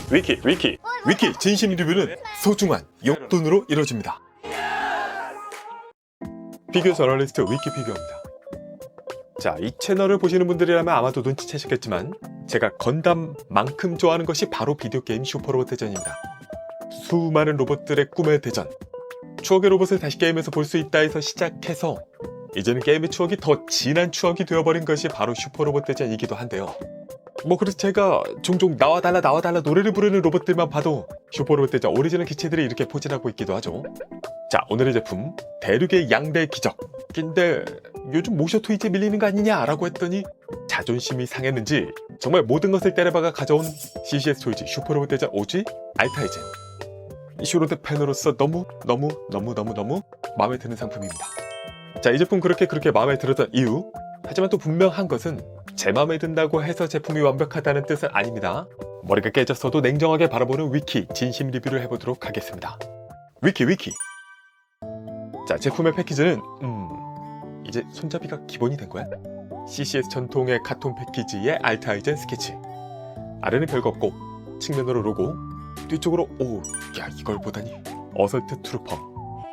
위키 진심 리뷰는 소중한 용돈으로 이루어집니다. 피규어 저널리스트 위키피규어입니다. 자, 이 채널을 보시는 분들이라면 아마도 눈치채셨겠지만 제가 건담만큼 좋아하는 것이 바로 비디오 게임 슈퍼로봇 대전입니다. 수많은 로봇들의 꿈의 대전, 추억의 로봇을 다시 게임에서 볼 수 있다 해서 시작해서 이제는 게임의 추억이 더 진한 추억이 되어버린 것이 바로 슈퍼로봇 대전이기도 한데요. 그래서 제가 종종 나와달라 노래를 부르는 로봇들만 봐도 슈퍼로봇 대전 오리지널 기체들이 이렇게 포진하고 있기도 하죠. 자, 오늘의 제품 대륙의 양대 기적. 근데 요즘 모셔 토이즈에 밀리는 거 아니냐 라고 했더니 자존심이 상했는지 정말 모든 것을 때려박아 가져온 CCS 토이즈 슈퍼로봇 대전 OG 알타이젠. 슈로드 팬으로서 너무 마음에 드는 상품입니다. 자, 이 제품 그렇게 마음에 들었던 이유, 하지만 또 분명한 것은 제 마음에 든다고 해서 제품이 완벽하다는 뜻은 아닙니다. 머리가 깨졌어도 냉정하게 바라보는 위키 진심 리뷰를 해보도록 하겠습니다. 위키. 자, 제품의 패키지는 이제 손잡이가 기본이 된 거야. CCS 전통의 카톤 패키지의 알타이젠 스케치. 아래는 별거 없고 측면으로 로고, 뒤쪽으로 이걸 보다니 어설트 트루퍼,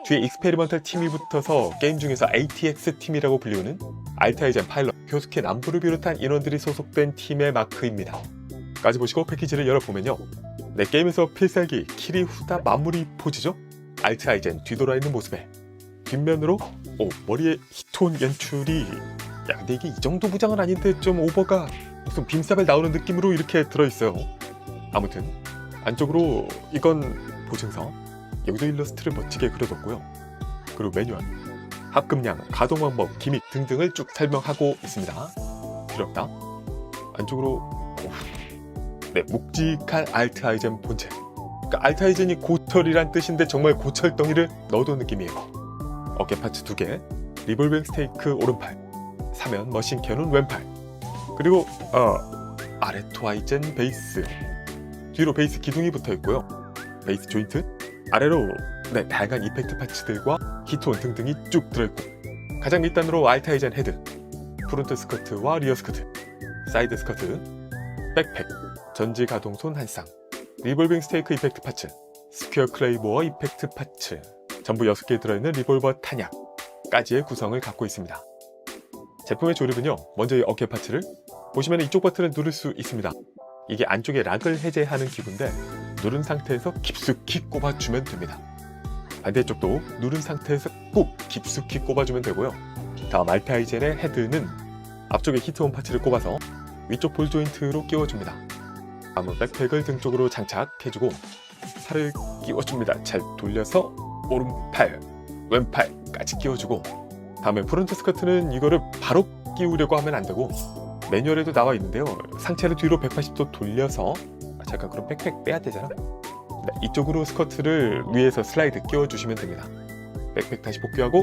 뒤에 익스페리먼탈 팀이 붙어서 게임 중에서 ATX 팀이라고 불리우는 알타이젠 파일럿, 교스킨, 안부를 비롯한 인원들이 소속된 팀의 마크입니다. 까지 보시고 패키지를 열어보면요, 내 게임에서 필살기 키리 후다 마무리 포즈죠. 알타이젠 뒤돌아 있는 모습에 뒷면으로 머리에 히톤 연출이, 근데 이게 이 정도 부장은 아닌데 좀 오버가 무슨 빔사벨 나오는 느낌으로 이렇게 들어있어요. 아무튼 안쪽으로 이건 보증서, 여기도 일러스트를 멋지게 그려뒀고요. 그리고 매뉴얼, 합금량, 가동 방법, 기믹 등등을 쭉 설명하고 있습니다. 필요 없다. 안쪽으로 묵직한 알타이젠 본체. 그러니까 알타이젠이 고철이란 뜻인데 정말 고철덩이를 넣어둔 느낌이에요. 어깨 파츠 2개, 리볼빙 스테이크 오른팔, 사면 머신 캐논 왼팔, 그리고 아레토아이젠 베이스, 뒤로 베이스 기둥이 붙어있고요. 베이스 조인트, 아래로 다양한 이펙트 파츠들과 히트온 등등이 쭉 들어있고, 가장 밑단으로 알타이젠 헤드, 프론트 스커트와 리어 스커트, 사이드 스커트, 백팩, 전지 가동손 한 쌍, 리볼빙 스테이크 이펙트 파츠, 스퀘어 클레이보어 이펙트 파츠, 전부 6개 들어있는 리볼버 탄약까지의 구성을 갖고 있습니다. 제품의 조립은요, 먼저 이 어깨 파츠를 보시면 이쪽 버튼을 누를 수 있습니다. 이게 안쪽에 락을 해제하는 기구인데 누른 상태에서 깊숙이 꼽아주면 됩니다. 반대쪽도 누른 상태에서 꾹 깊숙이 꼽아주면 되고요. 다음 알타이젠의 헤드는 앞쪽에 히트온 파츠를 꼽아서 위쪽 볼 조인트로 끼워줍니다. 다음은 백팩을 등 쪽으로 장착해주고 팔을 끼워줍니다. 잘 돌려서 오른팔, 왼팔까지 끼워주고, 다음에 프론트 스커트는 이거를 바로 끼우려고 하면 안되고 매뉴얼에도 나와 있는데요, 상체를 뒤로 180도 돌려서, 잠깐 그럼 백팩 빼야 되잖아. 이쪽으로 스커트를 위에서 슬라이드 끼워주시면 됩니다. 백팩 다시 복귀하고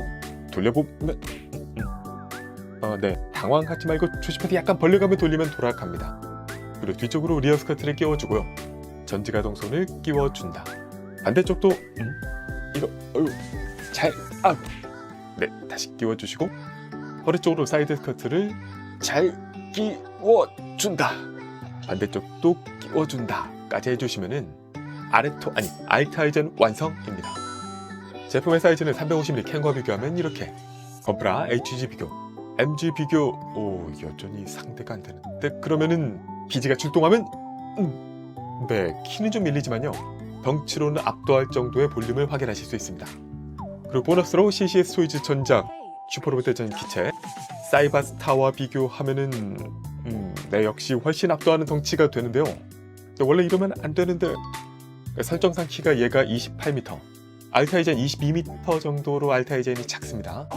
돌려보면 당황하지 말고 조심해서 약간 벌려가며 돌리면 돌아갑니다. 그리고 뒤쪽으로 리어 스커트를 끼워주고요, 전지 가동손을 끼워준다. 반대쪽도 이거 다시 끼워주시고 허리 쪽으로 사이드 스커트를 잘 끼워준다. 반대쪽도 끼워준다까지 해주시면은 알타이젠 완성입니다. 제품의 사이즈는 350mm 캔과 비교하면 이렇게, 건프라 HG 비교, MG 비교, 여전히 상대가 안 되는데, 그러면은 기지가 출동하면 키는 좀 밀리지만요, 덩치로는 압도할 정도의 볼륨을 확인하실 수 있습니다. 그리고 보너스로 CCS 토이즈 전작 슈퍼로봇 대전 기체 사이바스타와 비교하면은 역시 훨씬 압도하는 덩치가 되는데요. 원래 이러면 안 되는데, 설정상 키가 얘가 28m, 알타이젠 22m 정도로 알타이젠이 작습니다.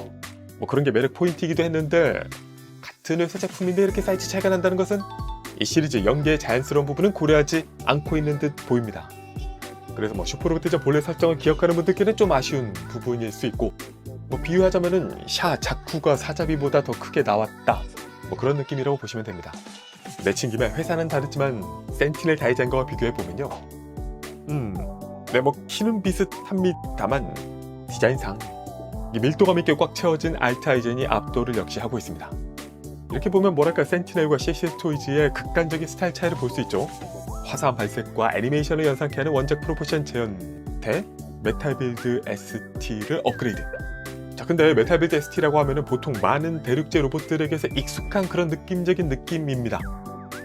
그런 게 매력 포인트이기도 했는데, 같은 회사 제품인데 이렇게 사이즈 차이가 난다는 것은 이 시리즈 연계의 자연스러운 부분은 고려하지 않고 있는 듯 보입니다. 그래서 슈퍼로봇 대전 본래 설정을 기억하는 분들께는 좀 아쉬운 부분일 수 있고, 비유하자면은 자쿠가 사자비보다 더 크게 나왔다, 그런 느낌이라고 보시면 됩니다. 내친 김에 회사는 다르지만 센티넬 다이젠과 비교해보면요, 키는 비슷합니다만 디자인상 이 밀도감 있게 꽉 채워진 알타이젠이 압도를 역시 하고 있습니다. 이렇게 보면 뭐랄까 센티넬과 CCS 토이즈의 극단적인 스타일 차이를 볼 수 있죠. 화사한 발색과 애니메이션을 연상케 하는 원작 프로포션 재현 대 메탈빌드 ST를 업그레이드. 자, 근데 메탈빌드 ST라고 하면은 보통 많은 대륙제 로봇들에게서 익숙한 그런 느낌적인 느낌입니다.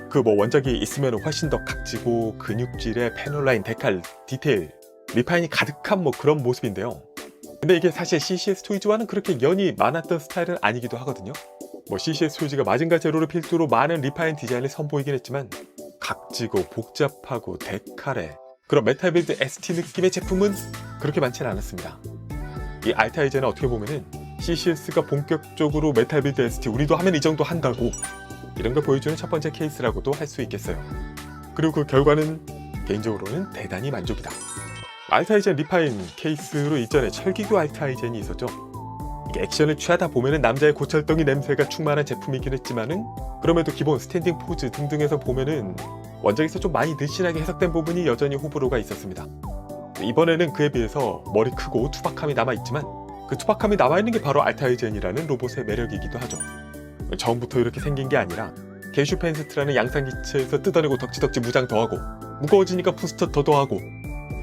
그 뭐 원작이 있으면 훨씬 더 각지고 근육질의 패널라인, 데칼, 디테일, 리파인이 가득한 뭐 그런 모습인데요. 근데 이게 사실 CCS 토이즈와는 그렇게 연이 많았던 스타일은 아니기도 하거든요. 뭐 CCS 토이즈가 마징가 제로를 필두로 많은 리파인 디자인을 선보이긴 했지만 각지고 복잡하고 데칼의 그런 메탈빌드 ST 느낌의 제품은 그렇게 많지는 않았습니다. 이 알타이제는 어떻게 보면은 CCS가 본격적으로 메탈빌드 ST 우리도 하면 이 정도 한다고 이런 걸 보여주는 첫 번째 케이스라고도 할 수 있겠어요. 그리고 그 결과는 개인적으로는 대단히 만족이다. 알타이젠 리파인 케이스로 이전에 철기교 알타이젠이 있었죠. 이게 액션을 취하다 보면은 남자의 고철덩이 냄새가 충만한 제품이긴 했지만은 그럼에도 기본 스탠딩 포즈 등등에서 보면은 원작에서 좀 많이 느슨하게 해석된 부분이 여전히 호불호가 있었습니다. 이번에는 그에 비해서 머리 크고 투박함이 남아있지만 그 투박함이 남아있는 게 바로 알타이젠이라는 로봇의 매력이기도 하죠. 처음부터 이렇게 생긴 게 아니라 게슈펜스트라는 양상기체에서 뜯어내고 덕지덕지 무장 더하고 무거워지니까 부스터 더하고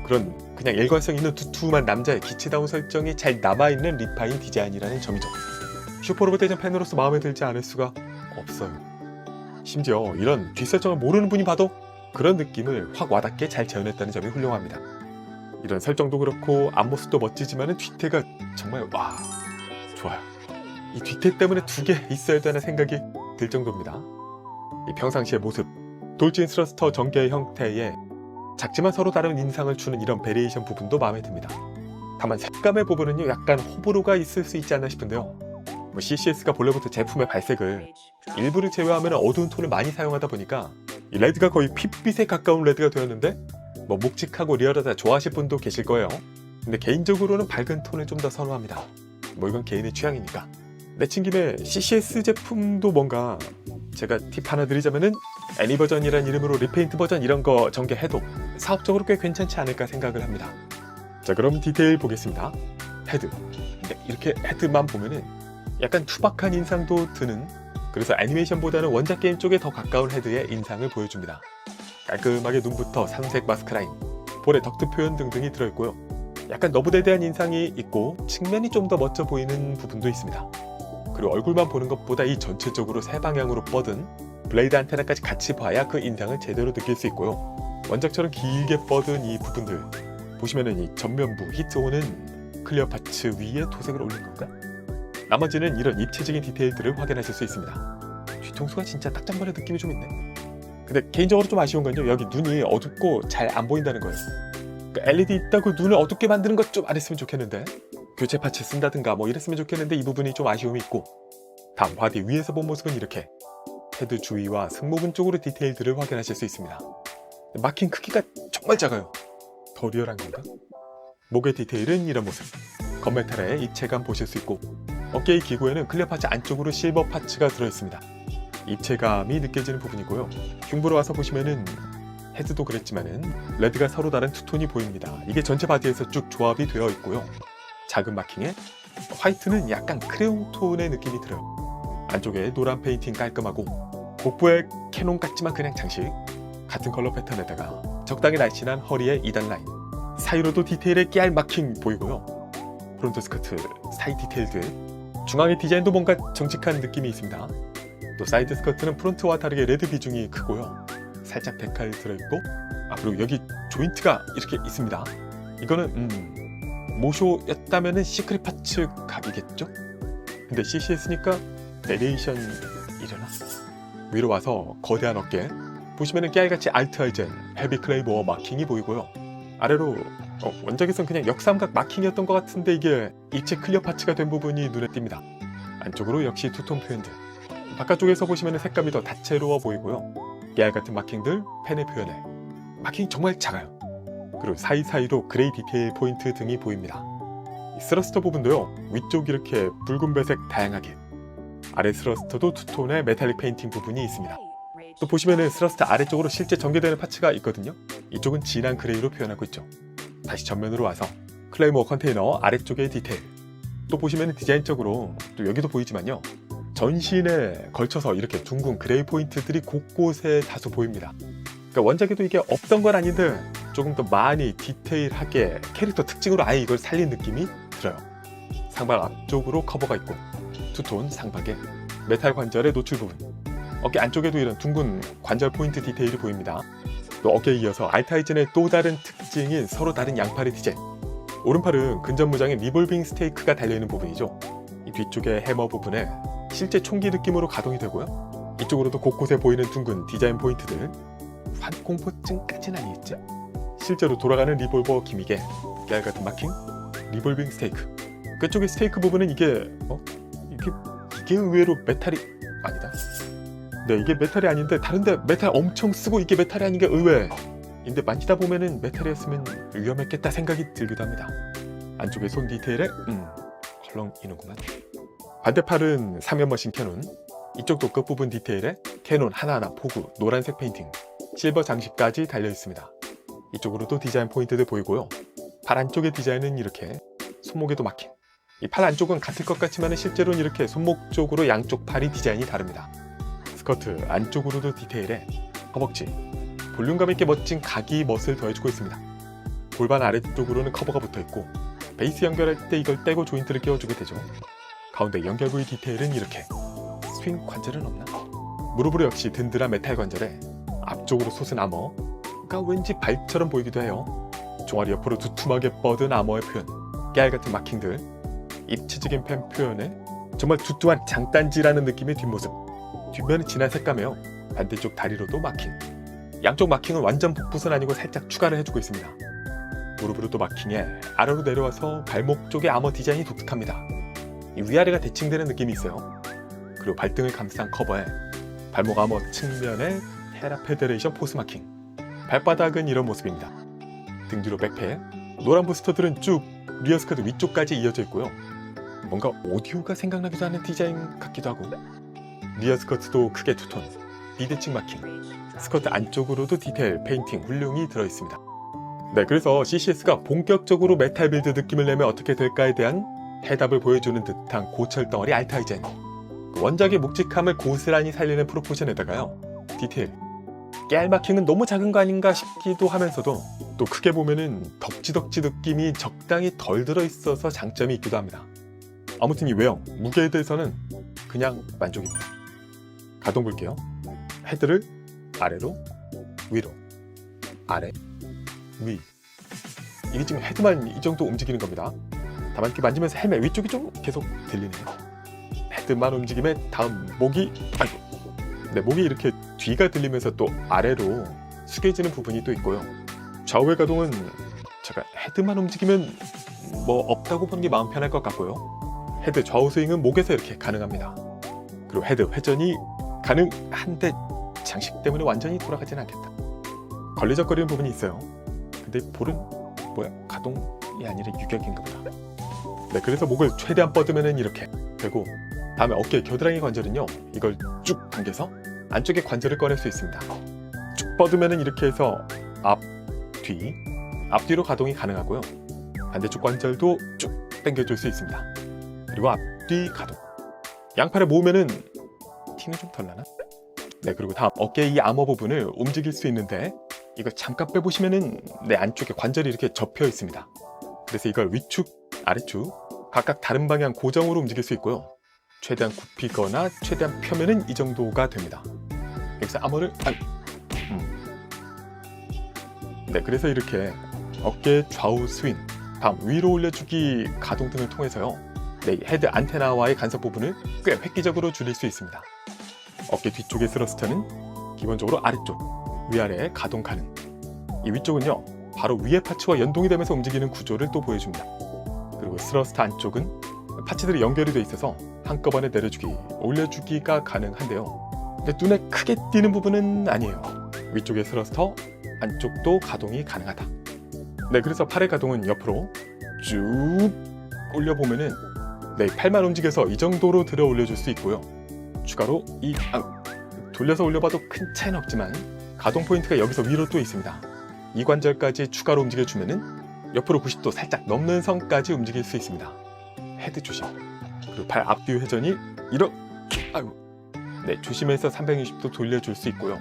그런 그냥 일관성 있는 두툼한 남자의 기체다운 설정이 잘 남아있는 리파인 디자인이라는 점이죠. 슈퍼로봇 대전 팬으로서 마음에 들지 않을 수가 없어요. 심지어 이런 뒷설정을 모르는 분이 봐도 그런 느낌을 확 와닿게 잘 재현했다는 점이 훌륭합니다. 이런 설정도 그렇고 앞모습도 멋지지만 뒤태가 정말 와 좋아요. 이 뒤태 때문에 2개 있어야 되는 생각이 들 정도입니다. 이 평상시의 모습, 돌진 스러스터 전개의 형태에 작지만 서로 다른 인상을 주는 이런 베리에이션 부분도 마음에 듭니다. 다만 색감의 부분은요 약간 호불호가 있을 수 있지 않나 싶은데요. CCS가 본래부터 제품의 발색을 일부를 제외하면 어두운 톤을 많이 사용하다 보니까 이 레드가 거의 핏빛에 가까운 레드가 되었는데 뭐 묵직하고 리얼하다 좋아하실 분도 계실 거예요. 근데 개인적으로는 밝은 톤을 좀 더 선호합니다. 뭐 이건 개인의 취향이니까. 내친 김에 CCS 제품도 뭔가 제가 팁 하나 드리자면은 애니 버전이란 이름으로 리페인트 버전 이런 거 전개해도 사업적으로 꽤 괜찮지 않을까 생각을 합니다. 자, 그럼 디테일 보겠습니다. 헤드. 이렇게 헤드만 보면은 약간 투박한 인상도 드는, 그래서 애니메이션보다는 원작 게임 쪽에 더 가까운 헤드의 인상을 보여줍니다. 깔끔하게 눈부터 삼색 마스크 라인, 볼에 덕트 표현 등등이 들어있고요. 약간 너부대대한 인상이 있고 측면이 좀 더 멋져 보이는 부분도 있습니다. 그리고 얼굴만 보는 것보다 이 전체적으로 세 방향으로 뻗은 블레이드 안테나까지 같이 봐야 그 인상을 제대로 느낄 수 있고요. 원작처럼 길게 뻗은 이 부분들 보시면은 이 전면부 히트온은 클리어 파츠 위에 도색을 올린 건가? 나머지는 이런 입체적인 디테일들을 확인하실 수 있습니다. 뒤통수가 진짜 딱정벌의 느낌이 좀 있네. 근데 개인적으로 좀 아쉬운 건요, 여기 눈이 어둡고 잘 안 보인다는 거예요. 그러니까 LED 있다고 눈을 어둡게 만드는 것 좀 안 했으면 좋겠는데, 교체 파츠 쓴다든가 뭐 이랬으면 좋겠는데 이 부분이 좀 아쉬움이 있고, 다음 화디 위에서 본 모습은 이렇게 헤드 주위와 승모근 쪽으로 디테일들을 확인하실 수 있습니다. 마킹 크기가 정말 작아요. 더 리얼한 건가? 목의 디테일은 이런 모습. 건메탈의 입체감 보실 수 있고, 어깨의 기구에는 클리어 파츠 안쪽으로 실버 파츠가 들어있습니다. 입체감이 느껴지는 부분이고요. 흉부로 와서 보시면은 헤드도 그랬지만은 레드가 서로 다른 투톤이 보입니다. 이게 전체 바디에서 쭉 조합이 되어 있고요. 작은 마킹에 화이트는 약간 크레용 톤의 느낌이 들어요. 안쪽에 노란 페인팅 깔끔하고, 복부에 캐논 같지만 그냥 장식, 같은 컬러 패턴에다가 적당히 날씬한 허리의 2단 라인, 사이로도 디테일에 깨알 마킹 보이고요. 프론트 스커트 사이 디테일들, 중앙의 디자인도 뭔가 정직한 느낌이 있습니다. 또 사이드 스커트는 프론트와 다르게 레드 비중이 크고요. 살짝 데칼 들어있고, 그리고 여기 조인트가 이렇게 있습니다. 이거는 모쇼였다면은 시크릿 파츠 각이겠죠? 근데 CCS니까 베리에이션이려나? 위로 와서 거대한 어깨, 보시면은 깨알같이 알트아이젠, 헤비 클레이모어 마킹이 보이고요. 아래로 원작에선 그냥 역삼각 마킹이었던 것 같은데 이게 입체 클리어 파츠가 된 부분이 눈에 띕니다. 안쪽으로 역시 투톤 표현들, 바깥쪽에서 보시면 색감이 더 다채로워 보이고요. 깨알같은 마킹들 펜에 표현해 마킹이 정말 작아요. 그리고 사이사이로 그레이 디테일 포인트 등이 보입니다. 이 스러스터 부분도요, 위쪽 이렇게 붉은 배색 다양하게, 아래 스러스터도 투톤의 메탈릭 페인팅 부분이 있습니다. 또 보시면은 스러스터 아래쪽으로 실제 전개되는 파츠가 있거든요. 이쪽은 진한 그레이로 표현하고 있죠. 다시 전면으로 와서 클레이모어 컨테이너 아래쪽의 디테일, 또 보시면은 디자인적으로 또 여기도 보이지만요, 전신에 걸쳐서 이렇게 둥근 그레이 포인트들이 곳곳에 다소 보입니다. 그러니까 원작에도 이게 없던 건 아닌데 조금 더 많이 디테일하게 캐릭터 특징으로 아예 이걸 살린 느낌이 들어요. 상박 앞쪽으로 커버가 있고 투톤 상박에 메탈 관절의 노출 부분, 어깨 안쪽에도 이런 둥근 관절 포인트 디테일이 보입니다. 또 어깨에 이어서 알타이즌의 또 다른 특징인 서로 다른 양팔의 디자인. 오른팔은 근접 무장의 리볼빙 스테이크가 달려있는 부분이죠. 이 뒤쪽의 해머 부분에 실제 총기 느낌으로 가동이 되고요. 이쪽으로도 곳곳에 보이는 둥근 디자인 포인트들. 환공포증까지는 아니겠죠? 실제로 돌아가는 리볼버 기믹에 깨알 같은 마킹, 리볼빙 스테이크. 끝쪽의 스테이크 부분은 이게 의외로 메탈이 아니다. 네, 이게 메탈이 아닌데 다른데 메탈 엄청 쓰고 이게 메탈이 아닌 게 의외. 근데 만지다 보면은 메탈이었으면 위험했겠다 생각이 들기도 합니다. 안쪽에 손 디테일에 헐렁이는구만. 반대팔은 사면 머신 캐논, 이쪽도 끝부분 디테일에 캐논 하나하나 포구, 노란색 페인팅, 실버 장식까지 달려있습니다. 이쪽으로도 디자인 포인트들 보이고요. 팔 안쪽의 디자인은 이렇게 손목에도 막힌. 이 팔 안쪽은 같을 것 같지만 실제로는 이렇게 손목 쪽으로 양쪽 팔이 디자인이 다릅니다. 스커트 안쪽으로도 디테일에 허벅지, 볼륨감 있게 멋진 각이 멋을 더해주고 있습니다. 골반 아래쪽으로는 커버가 붙어있고 베이스 연결할 때 이걸 떼고 조인트를 끼워주게 되죠. 가운데 연결 부위 디테일은 이렇게. 스윙 관절은 없나? 무릎으로 역시 든든한 메탈 관절에 앞쪽으로 솟은 아머가 왠지 발처럼 보이기도 해요. 종아리 옆으로 두툼하게 뻗은 아머의 표현, 깨알같은 마킹들, 입체적인 펜 표현에 정말 두툼한 장단지라는 느낌의 뒷모습. 뒷면은 진한 색감이에요. 반대쪽 다리로도 마킹. 양쪽 마킹은 완전 복붙은 아니고 살짝 추가를 해주고 있습니다. 무릎으로도 마킹에 아래로 내려와서 발목 쪽의 아머 디자인이 독특합니다. 이 위아래가 대칭되는 느낌이 있어요. 그리고 발등을 감싼 커버에 발목 아머 측면에 헤라 페데레이션 포스 마킹. 발바닥은 이런 모습입니다. 등 뒤로 백패, 노란 부스터들은 쭉 리어 스커트 위쪽까지 이어져 있고요. 뭔가 오디오가 생각나기도 하는 디자인 같기도 하고. 리어 스커트도 크게 투톤, 비대칭 마킹, 스커트 안쪽으로도 디테일, 페인팅, 훌륭히 들어있습니다. 네, 그래서 CCS가 본격적으로 메탈 빌드 느낌을 내면 어떻게 될까에 대한 해답을 보여주는 듯한 고철 덩어리 알타이젠. 원작의 묵직함을 고스란히 살리는 프로포션에다가요, 디테일, 깨알 마킹은 너무 작은 거 아닌가 싶기도 하면서도 또 크게 보면은 덕지덕지 느낌이 적당히 덜 들어있어서 장점이 있기도 합니다. 아무튼 이 외형, 무게에 대해서는 그냥 만족입니다. 가동 볼게요. 헤드를 아래로, 위로, 아래, 위. 이게 지금 헤드만 이 정도 움직이는 겁니다. 다만 이렇게 만지면서 헬멧 위쪽이 좀 계속 들리네요. 헤드만 움직임에 다음 목이, 네, 목이 이렇게 뒤가 들리면서 또 아래로 숙여지는 부분이 또 있고요. 좌우의 가동은 제가 헤드만 움직이면 뭐 없다고 보는 게 마음 편할 것 같고요. 헤드 좌우 스윙은 목에서 이렇게 가능합니다. 그리고 헤드 회전이 가능한데 장식 때문에 완전히 돌아가진 않겠다. 걸리적거리는 부분이 있어요. 근데 볼은 뭐야? 가동이 아니라 유격인가 보다. 네, 그래서 목을 최대한 뻗으면 이렇게 되고, 다음에 어깨 겨드랑이 관절은요, 이걸 쭉 당겨서 안쪽에 관절을 꺼낼 수 있습니다. 쭉 뻗으면 이렇게 해서 앞뒤로 가동이 가능하고요. 반대쪽 관절도 쭉 당겨줄 수 있습니다. 그리고 앞뒤 가동. 양팔을 모으면은 티는 좀 덜 나나? 네, 그리고 다음 어깨 이 아머 부분을 움직일 수 있는데, 이거 잠깐 빼보시면은 내 안쪽에 관절이 이렇게 접혀 있습니다. 그래서 이걸 위축, 아래축 각각 다른 방향 고정으로 움직일 수 있고요. 최대한 굽히거나 최대한 펴면은 이 정도가 됩니다. 여기서 아머를 네, 그래서 이렇게 어깨 좌우 스윙, 다음 위로 올려주기 가동 등을 통해서요, 네, 헤드 안테나와의 간섭 부분을 꽤 획기적으로 줄일 수 있습니다. 어깨 뒤쪽의 스러스터는 기본적으로 아래쪽, 위아래 가동 가능. 이 위쪽은요, 바로 위의 파츠와 연동이 되면서 움직이는 구조를 또 보여줍니다. 그리고 스러스터 안쪽은 파츠들이 연결이 되어 있어서 한꺼번에 내려주기, 올려주기가 가능한데요. 근데 눈에 크게 띄는 부분은 아니에요. 위쪽의 스러스터 안쪽도 가동이 가능하다. 네, 그래서 팔의 가동은 옆으로 쭉 올려보면은, 네, 팔만 움직여서 이 정도로 들어 올려줄 수 있고요. 추가로 돌려서 올려봐도 큰 차이는 없지만 가동 포인트가 여기서 위로 또 있습니다. 이 관절까지 추가로 움직여주면은 옆으로 90도 살짝 넘는 선까지 움직일 수 있습니다. 헤드 조심. 그리고 팔 앞뒤 회전이 이렇게 네, 조심해서 360도 돌려줄 수 있고요.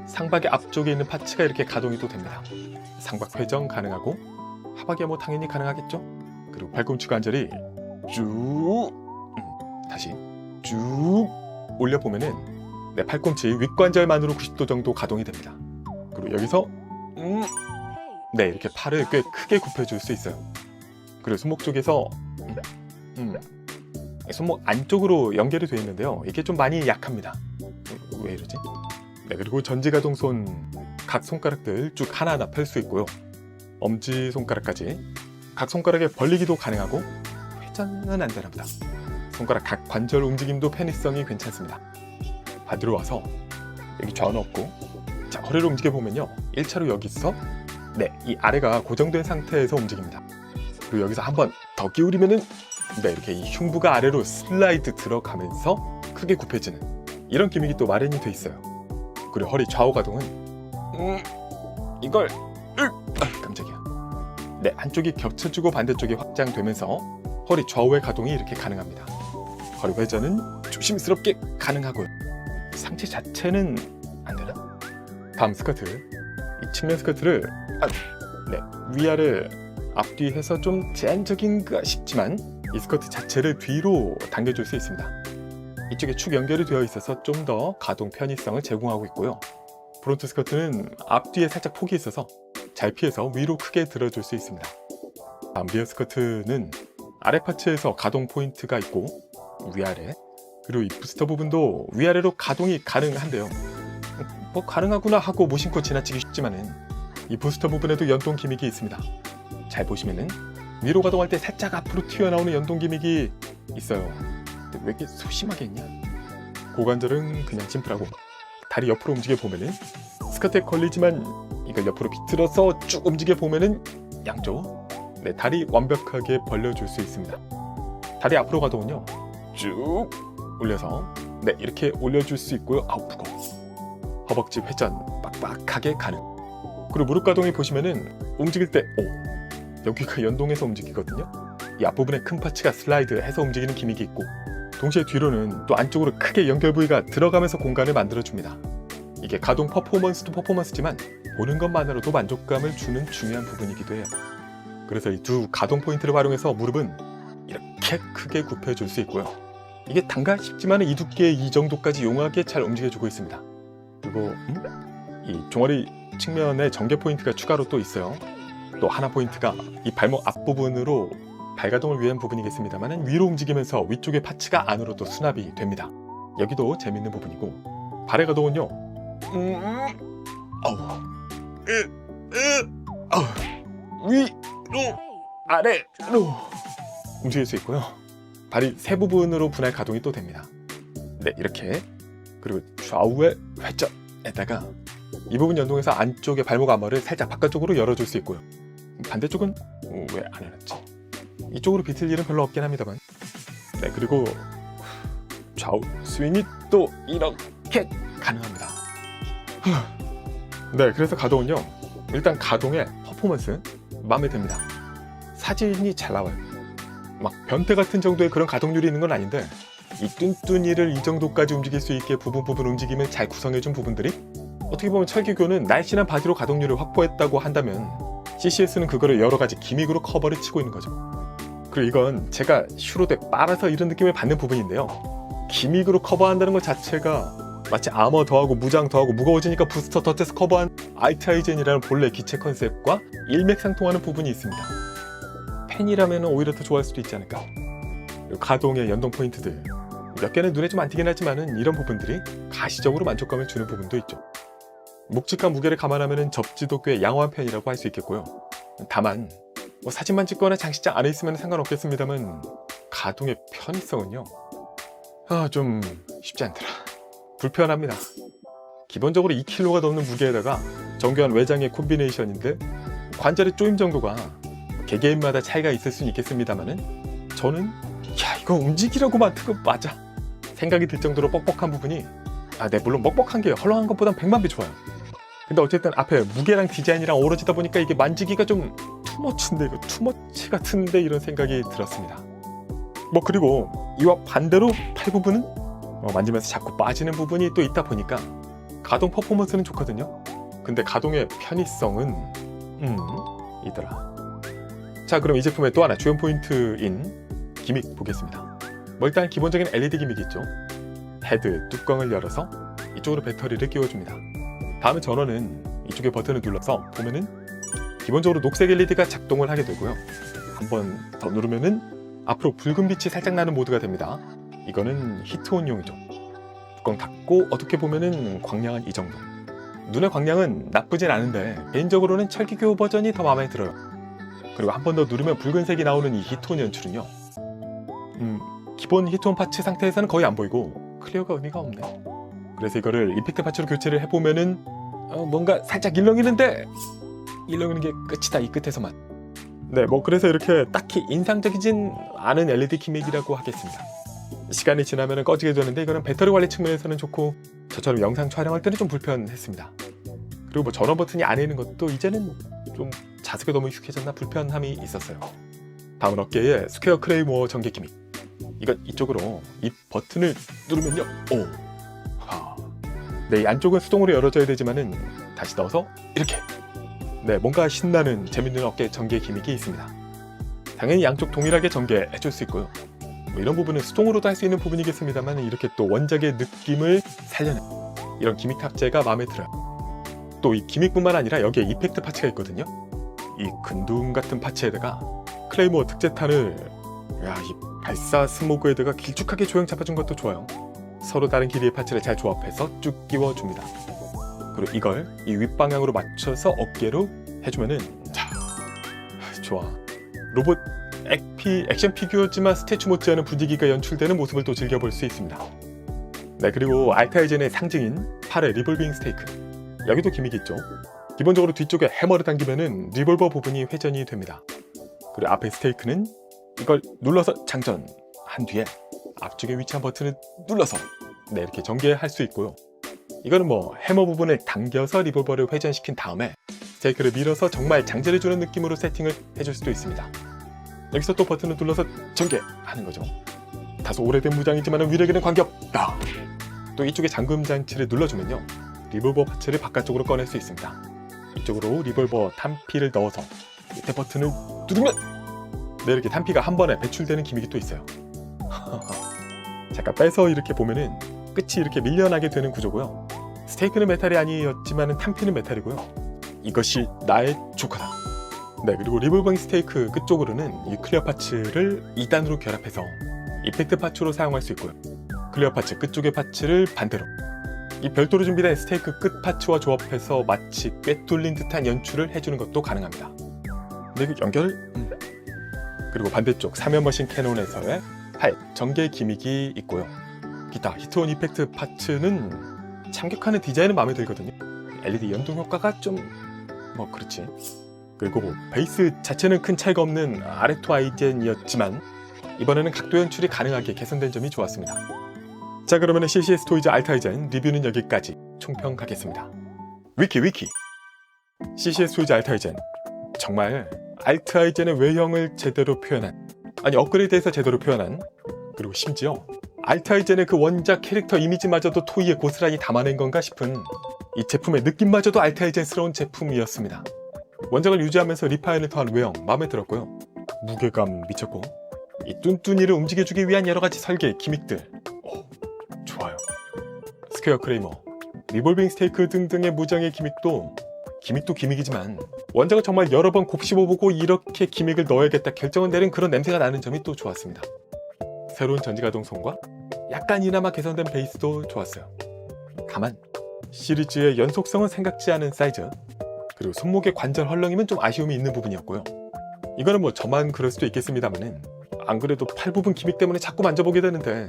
상박의 앞쪽에 있는 파츠가 이렇게 가동이 또 됩니다. 상박 회전 가능하고 하박이야 뭐 당연히 가능하겠죠. 그리고 팔꿈치 관절이 쭉 다시 쭉 올려보면은 내 팔꿈치 윗관절만으로 90도 정도 가동이 됩니다. 그리고 여기서 네, 이렇게 팔을 꽤 크게 굽혀줄 수 있어요. 그리고 손목 쪽에서 손목 안쪽으로 연결이 되어 있는데요. 이게 좀 많이 약합니다. 왜 이러지? 네, 그리고 전지가동손 각 손가락들 쭉 하나하나 펼 수 있고요. 엄지손가락까지 각 손가락에 벌리기도 가능하고 회전은 안 되랍니다. 손가락 각 관절 움직임도 편의성이 괜찮습니다. 반대로 와서 여기 좌우는 없고, 자, 허리를 움직여보면요, 1차로 여기서 네, 이 아래가 고정된 상태에서 움직입니다. 그리고 여기서 한번 더 기울이면은 네, 이렇게 이 흉부가 아래로 슬라이드 들어가면서 크게 굽혀지는 이런 기믹이 또 마련이 돼 있어요. 그리고 허리 좌우 가동은 이걸 깜짝이야. 네, 한쪽이 겹쳐주고 반대쪽이 확장되면서 허리 좌우의 가동이 이렇게 가능합니다. 허리 회전은 조심스럽게 가능하고요. 상체 자체는 안 되나? 다음 스커트. 이 측면 스커트를 네, 위아래 앞뒤 해서 좀 제한적인가 싶지만 이 스커트 자체를 뒤로 당겨줄 수 있습니다. 이쪽에 축 연결이 되어 있어서 좀 더 가동 편의성을 제공하고 있고요. 프론트 스커트는 앞뒤에 살짝 폭이 있어서 잘 피해서 위로 크게 들어줄 수 있습니다. 다음 리어 스커트는 아래 파츠에서 가동 포인트가 있고 위아래, 그리고 이 부스터 부분도 위아래로 가동이 가능한데요. 뭐 가능하구나 하고 무심코 지나치기 쉽지만은 이 부스터 부분에도 연동 기믹이 있습니다. 잘 보시면은 위로 가동할 때 살짝 앞으로 튀어나오는 연동 기믹이 있어요. 근데 왜 이렇게 소심하게 있냐? 고관절은 그냥 심플하고, 다리 옆으로 움직여 보면은 스커트에 걸리지만 이걸 옆으로 비틀어서 쭉 움직여 보면은 양쪽 네, 다리 완벽하게 벌려줄 수 있습니다. 다리 앞으로 가동은요, 쭉 올려서 네, 이렇게 올려줄 수 있고요. 아우 무거워. 허벅지 회전 빡빡하게 가능. 그리고 무릎 가동이 보시면은 움직일 때 여기가 연동해서 움직이거든요. 이 앞부분에 큰 파츠가 슬라이드 해서 움직이는 기믹이 있고, 동시에 뒤로는 또 안쪽으로 크게 연결 부위가 들어가면서 공간을 만들어줍니다. 이게 가동 퍼포먼스도 퍼포먼스지만 보는 것만으로도 만족감을 주는 중요한 부분이기도 해요. 그래서 이 두 가동 포인트를 활용해서 무릎은 이렇게 크게 굽혀줄 수 있고요. 이게 단가 싶지만 이 두께 이 정도까지 용하게 잘 움직여주고 있습니다. 그리고 이 종아리 측면에 전개 포인트가 추가로 또 있어요. 또 하나 포인트가 이 발목 앞부분으로 발가동을 위한 부분이겠습니다만 위로 움직이면서 위쪽의 파츠가 안으로 또 수납이 됩니다. 여기도 재밌는 부분이고, 발의 가동은요, 위로 아래로 움직일 수 있고요. 발이 세 부분으로 분할 가동이 또 됩니다. 네, 이렇게. 그리고 좌우의 회전에다가 이 부분 연동해서 안쪽의 발목 앞머리를 살짝 바깥쪽으로 열어줄 수 있고요. 반대쪽은 왜 안 해놨지? 이쪽으로 비틀 일은 별로 없긴 합니다만. 네, 그리고 좌우 스윙이 또 이렇게 가능합니다. 네, 그래서 가동은요, 일단 가동의 퍼포먼스 마음에 듭니다. 사진이 잘 나와요. 막 변태 같은 정도의 그런 가동률이 있는 건 아닌데, 이 뚠뚠이를 이 정도까지 움직일 수 있게 부분 움직임을 잘 구성해준 부분들이, 어떻게 보면 철기교는 날씬한 바디로 가동률을 확보했다고 한다면 CCS는 그거를 여러 가지 기믹으로 커버를 치고 있는 거죠. 그리고 이건 제가 슈로데 빨아서 이런 느낌을 받는 부분인데요, 기믹으로 커버한다는 것 자체가 마치 아머 더하고 무장 더하고 무거워지니까 부스터 덧해서 커버한 아이트아이젠이라는 본래 기체 컨셉과 일맥상통하는 부분이 있습니다. 팬이라면 오히려 더 좋아할 수도 있지 않을까. 가동의 연동 포인트들 몇 개는 눈에 좀 안 띄긴 하지만은 이런 부분들이 가시적으로 만족감을 주는 부분도 있죠. 묵직한 무게를 감안하면 접지도 꽤 양호한 편이라고 할 수 있겠고요. 다만 뭐 사진만 찍거나 장식장 안에 있으면 상관없겠습니다만 가동의 편의성은요, 좀 쉽지 않더라. 불편합니다. 기본적으로 2kg가 넘는 무게에다가 정교한 외장의 콤비네이션인데 관절의 조임 정도가 개개인마다 차이가 있을 수는 있겠습니다만은 저는 이거 움직이라고 만든 거 맞아 생각이 들 정도로 뻑뻑한 부분이, 네, 물론 뻑뻑한 게 헐렁한 것보단 100만 배 좋아요. 근데 어쨌든 앞에 무게랑 디자인이랑 어우러지다 보니까 이게 만지기가 좀 투머치인데, 이거 투머치 같은데 이런 생각이 들었습니다. 뭐 그리고 이와 반대로 팔 부분은 만지면서 자꾸 빠지는 부분이 또 있다 보니까 가동 퍼포먼스는 좋거든요. 근데 가동의 편의성은 이더라. 자, 그럼 이 제품의 또 하나 주연 포인트인 기믹 보겠습니다. 뭐 일단 기본적인 LED 기믹이 있죠. 헤드 뚜껑을 열어서 이쪽으로 배터리를 끼워줍니다. 다음에 전원은 이쪽에 버튼을 눌러서 보면은 기본적으로 녹색 LED가 작동을 하게 되고요. 한 번 더 누르면은 앞으로 붉은 빛이 살짝 나는 모드가 됩니다. 이거는 히트온용이죠. 뚜껑 닫고 어둡게 보면은 광량은 이 정도. 눈의 광량은 나쁘진 않은데 개인적으로는 철기교 버전이 더 마음에 들어요. 그리고 한 번 더 누르면 붉은색이 나오는 이 히트온 연출은요, 기본 히트온 파츠 상태에서는 거의 안 보이고 클리어가 의미가 없네. 그래서 이거를 임팩트 파츠로 교체를 해보면은 뭔가 살짝 일렁이는데 일렁이는 게 끝이다, 이 끝에서만. 네, 뭐 그래서 이렇게 딱히 인상적이진 않은 LED 기믹이라고 하겠습니다. 시간이 지나면 꺼지게 되는데 이거는 배터리 관리 측면에서는 좋고 저처럼 영상 촬영할 때는 좀 불편했습니다. 그리고 뭐 전원 버튼이 안에 있는 것도 이제는 좀 자석에 너무 익숙해졌나 불편함이 있었어요. 다음은 어깨에 스퀘어 크레이모어 전개 기믹. 이건 이쪽으로 이 버튼을 누르면요, 네, 이 안쪽은 수동으로 열어줘야 되지만은 다시 넣어서 이렇게. 네, 뭔가 신나는 재밌는 어깨 전개 기믹이 있습니다. 당연히 양쪽 동일하게 전개해줄 수 있고요. 뭐 이런 부분은 수동으로도 할 수 있는 부분이겠습니다만 이렇게 또 원작의 느낌을 살려낸 이런 기믹 탑재가 마음에 들어요. 또 이 기믹뿐만 아니라 여기에 이펙트 파츠가 있거든요. 이 근둥 같은 파츠에다가 클레이모어 특제탄을, 이 발사 스모그 헤드가 길쭉하게 조형 잡아준 것도 좋아요. 서로 다른 길이의 파츠를 잘 조합해서 쭉 끼워줍니다. 그리고 이걸 이 윗방향으로 맞춰서 어깨로 해주면은, 자, 좋아. 로봇 액션 피규어지만 스태츄 못지않은 분위기가 연출되는 모습을 또 즐겨볼 수 있습니다. 네, 그리고 알타이젠의 상징인 팔의 리볼빙 스테이크. 여기도 기믹이 있죠. 기본적으로 뒤쪽에 해머를 당기면은 리볼버 부분이 회전이 됩니다. 그리고 앞에 스테이크는 이걸 눌러서 장전한 뒤에 앞쪽에 위치한 버튼을 눌러서 이렇게 전개할 수 있고요. 이거는 뭐 해머 부분을 당겨서 리볼버를 회전시킨 다음에 스테이크를 밀어서 정말 장전해주는 느낌으로 세팅을 해줄 수도 있습니다. 여기서 또 버튼을 눌러서 전개하는 거죠. 다소 오래된 무장이지만 위력에는 관계없다. 또 이쪽에 잠금 장치를 눌러주면요, 리볼버 파츠를 바깥쪽으로 꺼낼 수 있습니다. 이쪽으로 리볼버 탄피를 넣어서 밑에 버튼을 누르면 이렇게 탄피가 한 번에 배출되는 기믹이 또 있어요. 잠깐 빼서 이렇게 보면은 끝이 이렇게 밀려나게 되는 구조고요. 스테이크는 메탈이 아니었지만 탄피는 메탈이고요. 이것이 나의 조커다. 네, 그리고 리볼빙 스테이크 끝쪽으로는 이 클리어 파츠를 2단으로 결합해서 이펙트 파츠로 사용할 수 있고요. 클리어 파츠 끝쪽의 파츠를 반대로 이 별도로 준비된 스테이크 끝 파츠와 조합해서 마치 꿰뚫린 듯한 연출을 해주는 것도 가능합니다. 네, 그 연결. 그리고 반대쪽 사면머신 캐논에서의 팔 전개 기믹이 있고요. 기타 히트온 이펙트 파츠는 참격하는 디자인은 마음에 들거든요. LED 연동 효과가 좀 그렇지. 그리고 베이스 자체는 큰 차이가 없는 아레토 아이젠이었지만 이번에는 각도 연출이 가능하게 개선된 점이 좋았습니다. 자, 그러면 CCS 토이즈 알타이젠 리뷰는 여기까지. 총평 가겠습니다. 위키 CCS 토이즈 알타이젠, 정말 알타이젠의 외형을 제대로 표현한, 업그레이드해서 제대로 표현한, 그리고 심지어 알타이젠의 그 원작 캐릭터 이미지마저도 토이에 고스란히 담아낸 건가 싶은 이 제품의 느낌마저도 알타이젠스러운 제품이었습니다. 원작을 유지하면서 리파인을 더한 외형 마음에 들었고요. 무게감 미쳤고 이 뚠뚠이를 움직여주기 위한 여러가지 설계 기믹들 좋아요. 스퀘어 크레이머, 리볼빙 스테이크 등등의 무장의 기믹도 기믹이지만 원작을 정말 여러 번 곱씹어보고 이렇게 기믹을 넣어야겠다 결정을 내린 그런 냄새가 나는 점이 또 좋았습니다. 새로운 전지가동성과 약간이나마 개선된 베이스도 좋았어요. 다만 시리즈의 연속성은 생각지 않은 사이즈, 그리고 손목의 관절 헐렁이면 좀 아쉬움이 있는 부분이었고요. 이거는 뭐 저만 그럴 수도 있겠습니다만은 안 그래도 팔 부분 기믹 때문에 자꾸 만져보게 되는데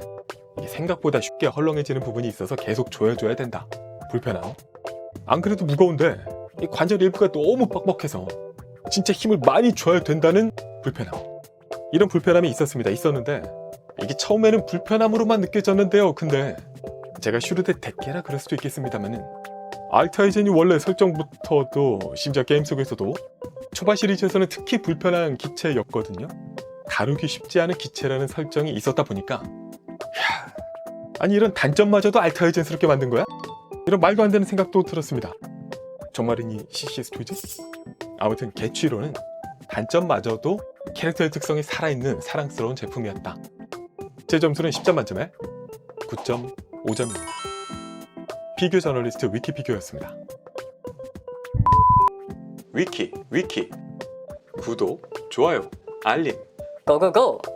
이게 생각보다 쉽게 헐렁해지는 부분이 있어서 계속 조여줘야 된다. 불편함. 안 그래도 무거운데 이 관절 일부가 너무 뻑뻑해서 진짜 힘을 많이 줘야 된다는 불편함. 이런 불편함이 있었는데 이게 처음에는 불편함으로만 느껴졌는데요. 근데 제가 슈르데 데케라 그럴 수도 있겠습니다만은 알타이젠이 원래 설정부터도 심지어 게임 속에서도 초반 시리즈에서는 특히 불편한 기체였거든요. 다루기 쉽지 않은 기체라는 설정이 있었다 보니까 아니 이런 단점마저도 알타이젠스럽게 만든 거야? 이런 말도 안 되는 생각도 들었습니다. 정말이니 CC 스토리지? 아무튼 개취로는 단점마저도 캐릭터의 특성이 살아있는 사랑스러운 제품이었다. 제 점수는 10점 만점에 9.5점입니다. 피규어 저널리스트 위키피규어였습니다. 위키 구독, 좋아요, 알림 고고고!